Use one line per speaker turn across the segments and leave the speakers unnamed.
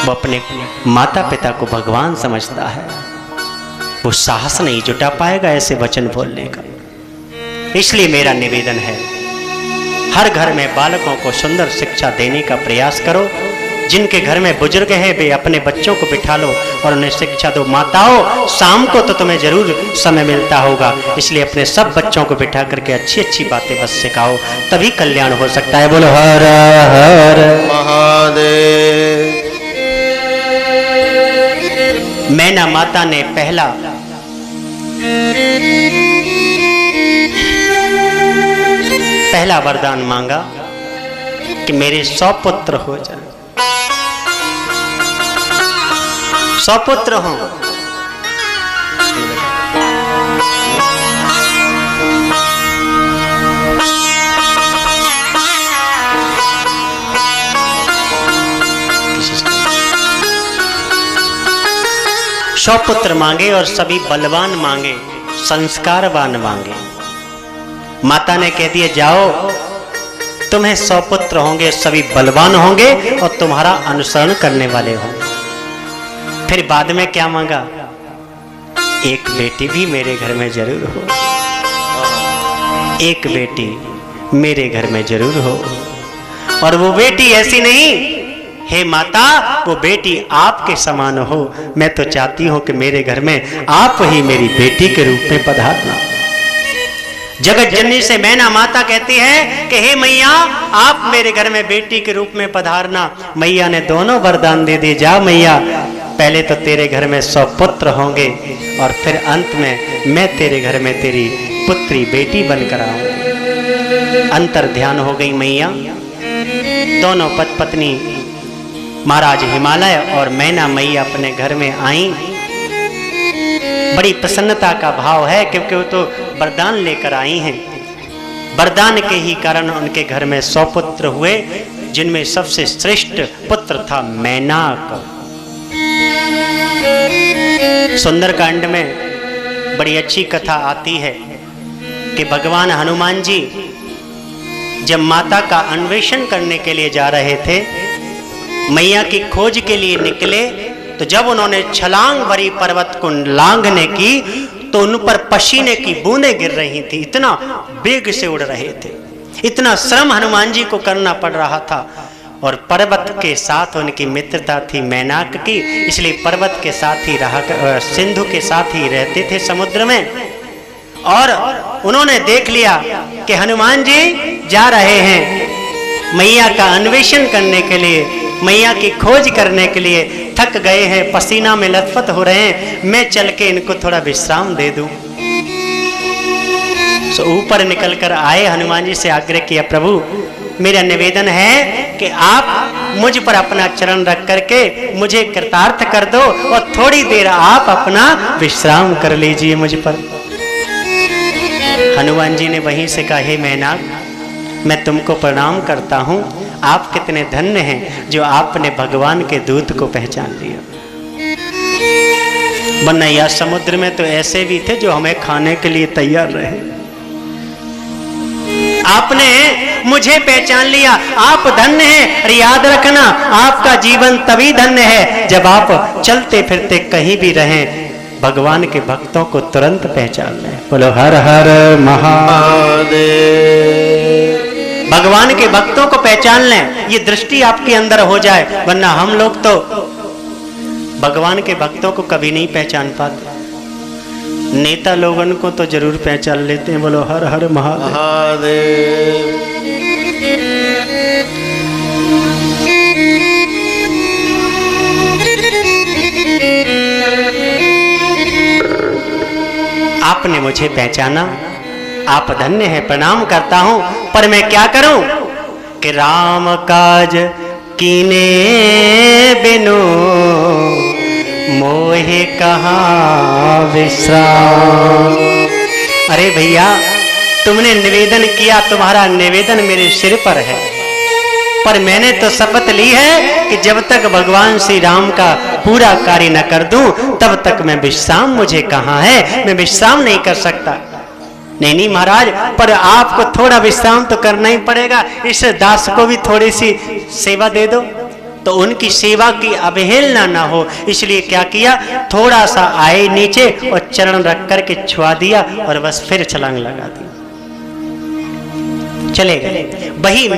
वो अपने माता पिता को भगवान समझता है, वो साहस नहीं जुटा पाएगा ऐसे वचन बोलने का। इसलिए मेरा निवेदन है, हर घर में बालकों को सुंदर शिक्षा देने का प्रयास करो। जिनके घर में बुजुर्ग हैं वे अपने बच्चों को बिठा लो और उन्हें शिक्षा दो। माताओं, शाम को तो तुम्हें जरूर समय मिलता होगा, इसलिए अपने सब बच्चों को बिठा करके अच्छी अच्छी बातें बस सिखाओ, तभी कल्याण हो सकता है। बोलो हर हर
महादेव।
मैना माता ने पहला वरदान मांगा कि मेरे 100 पुत्र हो जाए, 100 पुत्र हों। सौ पुत्र मांगे और सभी बलवान मांगे, संस्कारवान मांगे। माता ने कह दिया जाओ, तुम्हें 100 पुत्र होंगे, सभी बलवान होंगे और तुम्हारा अनुसरण करने वाले होंगे। फिर बाद में क्या मांगा? एक बेटी भी मेरे घर में जरूर हो, एक बेटी मेरे घर में जरूर हो। और वो बेटी ऐसी नहीं, हे माता, वो बेटी आपके समान हो। मैं तो चाहती हूं कि मेरे घर में आप ही मेरी बेटी के रूप में पधारना। जगत जननी से मैना माता कहती है कि हे मैया, आप मेरे घर में बेटी के रूप में पधारना। मैया ने दोनों वरदान दे दिए। जा मैया, पहले तो तेरे घर में 100 पुत्र होंगे और फिर अंत में मैं तेरे घर में तेरी पुत्री बेटी बनकर आऊंगी। अंतर ध्यान हो गई मैया। दोनों पति पत्नी महाराज हिमालय और मैना मैया अपने घर में आई। बड़ी प्रसन्नता का भाव है क्योंकि वो तो वरदान लेकर आई हैं। वरदान के ही कारण उनके घर में 100 पुत्र हुए, जिनमें सबसे श्रेष्ठ पुत्र था मैनाक। सुंदरकांड में बड़ी अच्छी कथा आती है कि भगवान हनुमान जी जब माता का अन्वेषण करने के लिए जा रहे थे, मैया की खोज के लिए निकले, तो जब उन्होंने छलांग भरी पर्वत को लांघने की तो उन पर पसीने की बूंदें गिर रही थी। इतना वेग से उड़ रहे थे, इतना श्रम हनुमान जी को करना पड़ रहा था। और पर्वत के साथ उनकी मित्रता थी मैनाक की, इसलिए पर्वत के साथ ही रहा, सिंधु के साथ ही रहते थे समुद्र में। और उन्होंने देख लिया कि हनुमान जी जा रहे हैं मैया का अन्वेषण करने के लिए, मैया की खोज करने के लिए, थक गए हैं, पसीना में लथपथ हो रहे हैं, मैं चल के इनको थोड़ा विश्राम दे दूं। तो ऊपर निकलकर आए, हनुमान जी से आग्रह किया, प्रभु मेरा निवेदन है कि आप मुझ पर अपना चरण रख करके मुझे कृतार्थ कर दो और थोड़ी देर आप अपना विश्राम कर लीजिए मुझ पर। हनुमान जी ने वहीं से कहा, हे मैनाक, मैं तुमको प्रणाम करता हूँ, आप कितने धन्य हैं जो आपने भगवान के दूत को पहचान लिया। बनैया समुद्र में तो ऐसे भी थे जो हमें खाने के लिए तैयार रहे, आपने मुझे पहचान लिया, आप धन्य हैं। और याद रखना, आपका जीवन तभी धन्य है जब आप चलते फिरते कहीं भी रहें, भगवान के भक्तों को तुरंत पहचान लें। बोलो हर हर महादेव। भगवान के भक्तों को पहचान लें, ये दृष्टि आपके अंदर हो जाए, वरना हम लोग तो भगवान के भक्तों को कभी नहीं पहचान पाते। नेता लोगों को तो जरूर पहचान लेते हैं। बोलो हर हर महादेव। आपने मुझे पहचाना, आप धन्य हैं, प्रणाम करता हूं। पर मैं क्या करूं कि राम काज कीने बिनु मोहे कहाँ विश्राम। अरे भैया, तुमने निवेदन किया, तुम्हारा निवेदन मेरे सिर पर है, पर मैंने तो शपथ ली है कि जब तक भगवान श्री राम का पूरा कार्य न कर दूं तब तक मैं विश्राम, मुझे कहाँ है, मैं विश्राम नहीं कर सकता। नहीं नहीं महाराज, पर आपको थोड़ा विश्राम तो करना ही पड़ेगा, इस दास को भी थोड़ी सी सेवा दे दो। तो उनकी सेवा की अवहेलना ना हो, इसलिए क्या किया, थोड़ा सा आए नीचे और चरण रख करके छुआ दिया और बस फिर छलांग लगा दी, चले गए। वही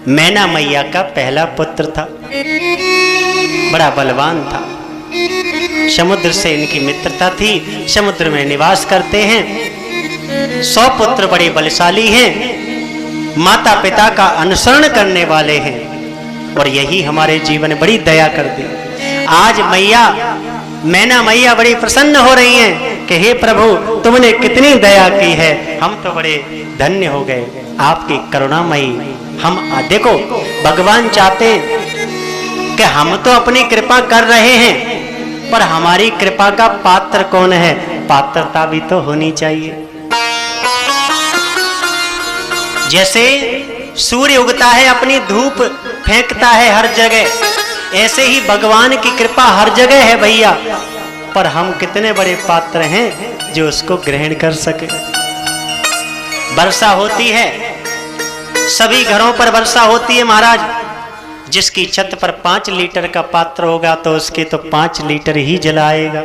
मैना मैया का पहला पुत्र था, बड़ा बलवान था, समुद्र से इनकी मित्रता थी, समुद्र में निवास करते हैं। 100 पुत्र बड़े बलशाली हैं, माता पिता का अनुसरण करने वाले हैं, और यही हमारे जीवन में बड़ी दया कर दी। आज मैना मैया बड़ी प्रसन्न हो रही हैं कि हे प्रभु तुमने कितनी दया की है, हम तो बड़े धन्य हो गए आपकी करुणामयी। हम देखो भगवान चाहते हैं कि हम तो अपनी कृपा कर रहे हैं, पर हमारी कृपा का पात्र कौन है, पात्रता भी तो होनी चाहिए। जैसे सूर्य उगता है अपनी धूप फेंकता है हर जगह, ऐसे ही भगवान की कृपा हर जगह है भैया, पर हम कितने बड़े पात्र हैं जो उसको ग्रहण कर सके। वर्षा होती है, सभी घरों पर वर्षा होती है महाराज, जिसकी छत पर 5 लीटर का पात्र होगा तो उसके तो 5 लीटर ही जलाएगा।